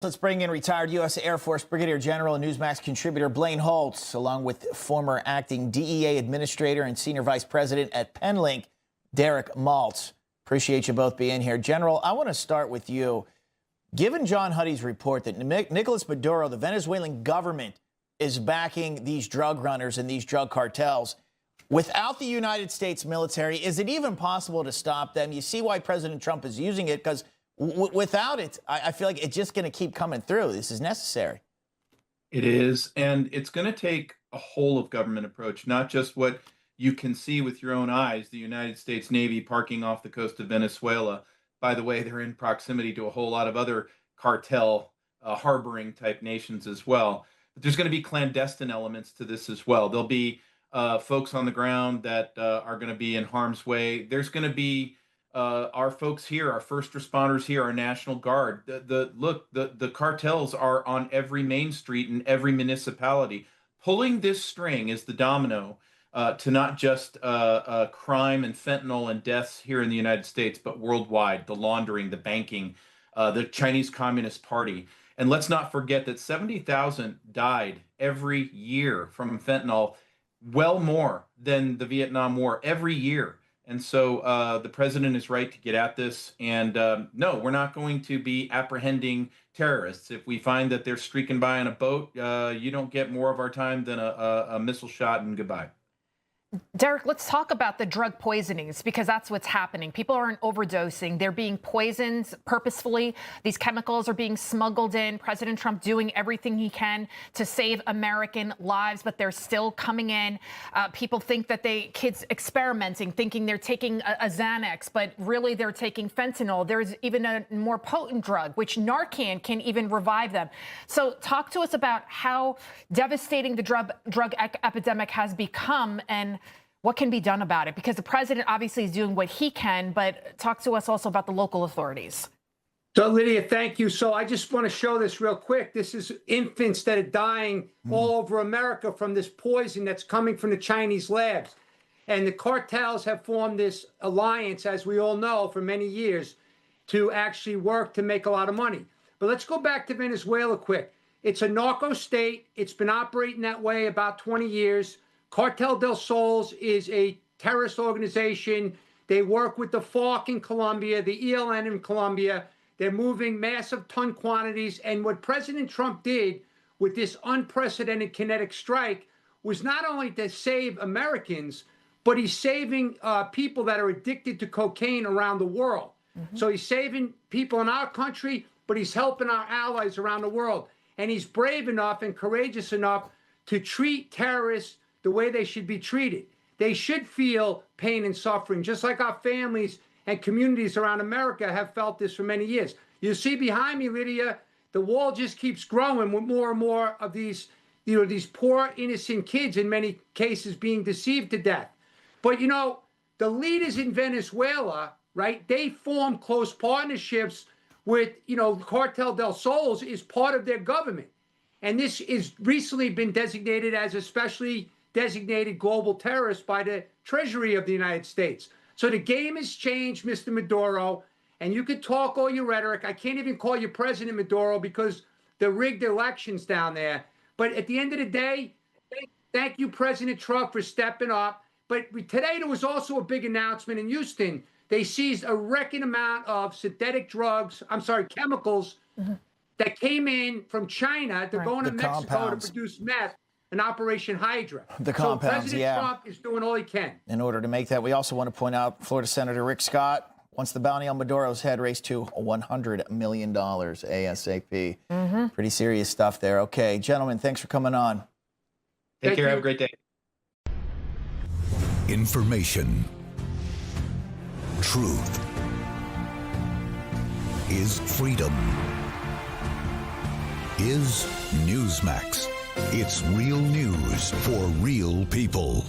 Let's bring in retired U.S. Air Force Brigadier General and Newsmax contributor Blaine Holt, along with former acting DEA administrator and senior vice president at PenLink, Derek Maltz. Appreciate you both being here. General, I want to start with you. Given John Huddy's report that Nicolas Maduro, the Venezuelan government, is backing these drug runners and these drug cartels, without the United States military, is it even possible to stop them? You see why President Trump is using it, because without it, I feel like it's just going to keep coming through. This is necessary. It is, and it's going to take a whole of government approach, not just what you can see with your own eyes, the United States Navy parking off the coast of Venezuela. By the way, they're in proximity to a whole lot of other cartel harboring type nations as well. But there's going to be clandestine elements to this as well. There'll be folks on the ground that are going to be in harm's way. There's going to be our folks here, our first responders here, our National Guard. The cartels are on every main street in every municipality. Pulling this string is the domino to not just crime and fentanyl and deaths here in the United States, but worldwide, the laundering, the banking, the Chinese Communist Party. And let's not forget that 70,000 died every year from fentanyl, well more than the Vietnam War every year. And so the president is right to get at this. And no, we're not going to be apprehending terrorists. If we find that they're streaking by on a boat, you don't get more of our time than a missile shot and goodbye. Derek, let's talk about the drug poisonings, because that's what's happening. People aren't overdosing. They're being poisoned purposefully. These chemicals are being smuggled in. President Trump doing everything he can to save American lives, but they're still coming in. People think that kids experimenting, thinking they're taking a Xanax, but really they're taking fentanyl. There's even a more potent drug, which Narcan can even revive them. So talk to us about how devastating the drug epidemic has become and what can be done about it? Because the president obviously is doing what he can, but talk to us also about the local authorities. So, Lydia, thank you. So I just want to show this real quick. This is infants that are dying all over America from this poison that's coming from the Chinese labs. And the cartels have formed this alliance, as we all know, for many years to actually work to make a lot of money. But let's go back to Venezuela quick. It's a narco state. It's been operating that way about 20 years. Cartel del Sols is a terrorist organization. They work with the FARC in Colombia, the ELN in Colombia. They're moving massive ton quantities. And what President Trump did with this unprecedented kinetic strike was not only to save Americans, but he's saving people that are addicted to cocaine around the world. So he's saving people in our country, but he's helping our allies around the world. And he's brave enough and courageous enough to treat terrorists the way they should be treated. They should feel pain and suffering, just like our families and communities around America have felt this for many years. You see behind me, Lydia, the wall just keeps growing with more and more of these, these poor, innocent kids, in many cases being deceived to death. But, the leaders in Venezuela, right, they form close partnerships with, Cartel del Sols is part of their government. And this is recently been designated as a specially designated global terrorist by the Treasury of the United States. So the game has changed, Mr. Maduro, and you could talk all your rhetoric. I can't even call you President Maduro because the rigged elections down there. But at the end of the day, thank you, President Trump, for stepping up. But today there was also a big announcement in Houston. They seized a record amount of synthetic chemicals that came in from China. They're going to Mexico to produce meth. An Operation Hydra. The compounds, President Trump is doing all he can. In order to make that, we also want to point out Florida Senator Rick Scott wants the bounty on Maduro's head raised to $100 million ASAP. Pretty serious stuff there. Okay, gentlemen, thanks for coming on. Take care. Have a great day. Information. Truth is freedom. Is Newsmax. It's real news for real people.